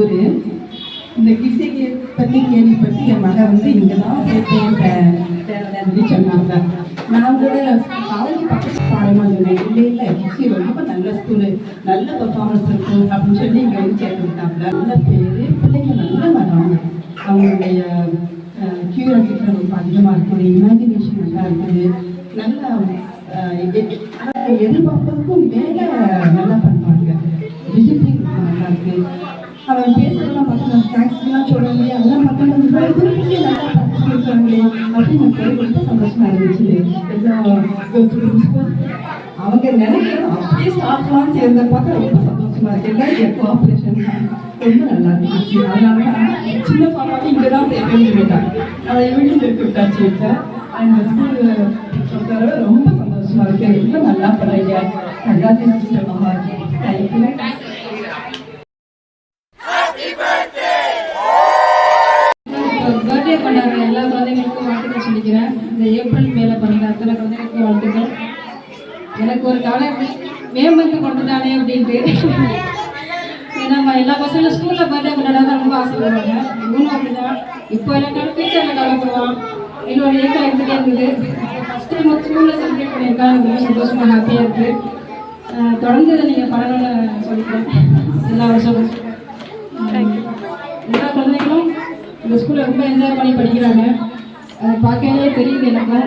ஒரு இந்த கிசையை பற்றி கேள்விப்பட்டு என் மகன் வந்து இங்கே தான் சேர்த்தேன் சொன்னாங்க. நான் கூட காலேஜ் பக்கத்து பாடமாக சொன்னேன். இல்லை கிசி ரொம்ப நல்ல ஸ்கூலு, நல்ல பர்ஃபார்மன்ஸ் இருக்கும் அப்படின்னு சொல்லி இங்கே வந்து சேர்த்துக்கிட்டாங்க. நல்ல பேர், பிள்ளைங்க நல்லா வராங்க. அவங்களுடைய கியூரியாசிட்டி ரொம்ப அதிகமாக இருக்குது, இமேஜினேஷன் நல்லா இருக்குது, நல்லா எதிர்பார்ப்பதற்கும் மேலே நல்லா பண்ணுவாங்க. டிசிப்ளின் நல்லா இருக்குது. அவன் பேசுறதெல்லாம் பார்த்தா தேங்க்ஸ்லாம் சொல்ல முடியாது. அதெல்லாம் பார்த்தா நல்லா பார்ட்டிசிபேட் பண்ணாங்களே அப்படின்னு எனக்கு ரொம்ப சந்தோஷமா இருந்துச்சு. அவங்க நினைக்கிறோம் அப்படியே ஸ்டாஃப்லாம் சேர்ந்த பார்க்க ரொம்ப சந்தோஷமா இருக்கு. எல்லாரும் கோஆப்ரேஷன் ரொம்ப நல்லா இருந்துச்சு. அதனால தான் சின்ன பாப்பாவும் இங்கே தான் சேர்க்கணும்னு கேட்டாங்க. அவன் வீட்டில் சேர்த்து விட்டாச்சு. வச்சேன் அந்த ஸ்கூல் ரொம்ப சந்தோஷமா இருக்கு. ரொம்ப நல்லா பண்ணுறீங்க. கங்க்ராச்சுலேஷன் மாமா. தேங்க்யூ. பர்த்டே பண்ணாங்க எல்லா குழந்தைங்களுக்கும் வாழ்த்துக்கள் சொல்லிக்கிறேன். இந்த ஏப்ரல் மேலே பண்ணுற அத்தனை குழந்தைங்களுக்கும் வாழ்த்துக்கள். எனக்கு ஒரு கவலை, மே மந்த்து கொண்டுட்டானே அப்படின்ட்டு. ஏன்னா எல்லா பசங்களும் ஸ்கூலில் பர்த்டே கொண்டாடாத ரொம்ப ஆசைப்படுவாங்க. இவனும் அப்படிதான். இப்போ எல்லாரும் டீச்சரில் கவலைப்படுவான். என்னோட ஏக்கம் இருந்துகிட்டே இருந்தது. ஃபஸ்ட் டைம் ஸ்கூலில் செலிப்ரேட் பண்ணியிருக்கா. எனக்கு ரொம்ப சந்தோஷமாக ஹாப்பியாக இருக்குது. தொடர்ந்து இதை நீங்கள் பண்ணணும்னு சொல்லிக்கிறேன். எல்லா வருஷமும் எல்லா குழந்தைங்களும் இந்த ஸ்கூலில் ரொம்ப என்ஜாய் பண்ணி படிக்கிறாங்க. அதை பார்க்கவே தெரியுது. எனக்கு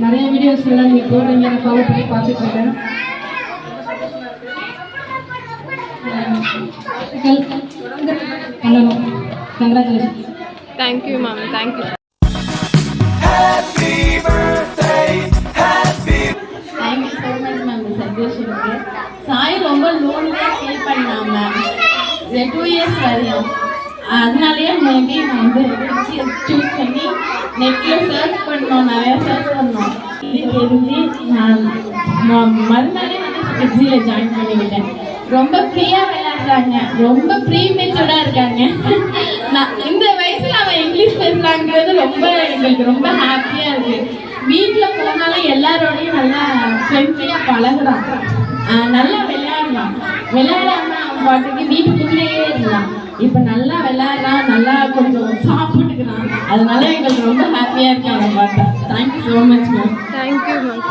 நிறைய வீடியோஸ் எல்லாம் நீங்கள் போடுறீங்க, நான் ஃபாலோ பண்ணி பார்த்துட்ருக்கேன். பண்ணணும். Congratulation. Thank you ma'am. Thank you. Thank you so much ma'am இந்த செலிப்ரேஷனுக்கு. சாய் ரொம்ப லோன்லியாக ஃபீல் பண்ணான் மேம் 2 இயர்ஸ் வரையும். அதனாலேயே மேபி நான் வந்து சூஸ் பண்ணி நெட்டில் சர்ச் பண்ணோம், நிறையா சர்ச் பண்ணோம். இது தெரிஞ்சு நான் மறுநாளே வந்து ஸ்கிட்ஸியில் ஜாயின் பண்ணிக்கிட்டேன். ரொம்ப ஃப்ரீயாக விளையாடுறாங்க, ரொம்ப ப்ரீமெச்சூர்டாக இருக்காங்க. நான் இந்த வயசில் அவன் இங்கிலீஷ் பேசுகிறாங்கிறது ரொம்ப எங்களுக்கு ரொம்ப ஹாப்பியாக இருக்குது. வீட்டில் போனாலும் எல்லாரோடையும் நல்லா ஃப்ரெண்ட்லியாக பழகுறான், நல்லா விளையாடுறான். விளையாடாமல் அவன் பாட்டுக்கு வீட்டுக்குள்ளேயே இருந்தான். இப்போ நல்லா விளையாடுறான், நல்லா கொஞ்சம் சாப்பிட்டுக்கிறான். அதனால எங்களுக்கு ரொம்ப ஹாப்பியாக இருக்காங்க பார்த்தா. Thank you so much ma'am. Thank you ma'am.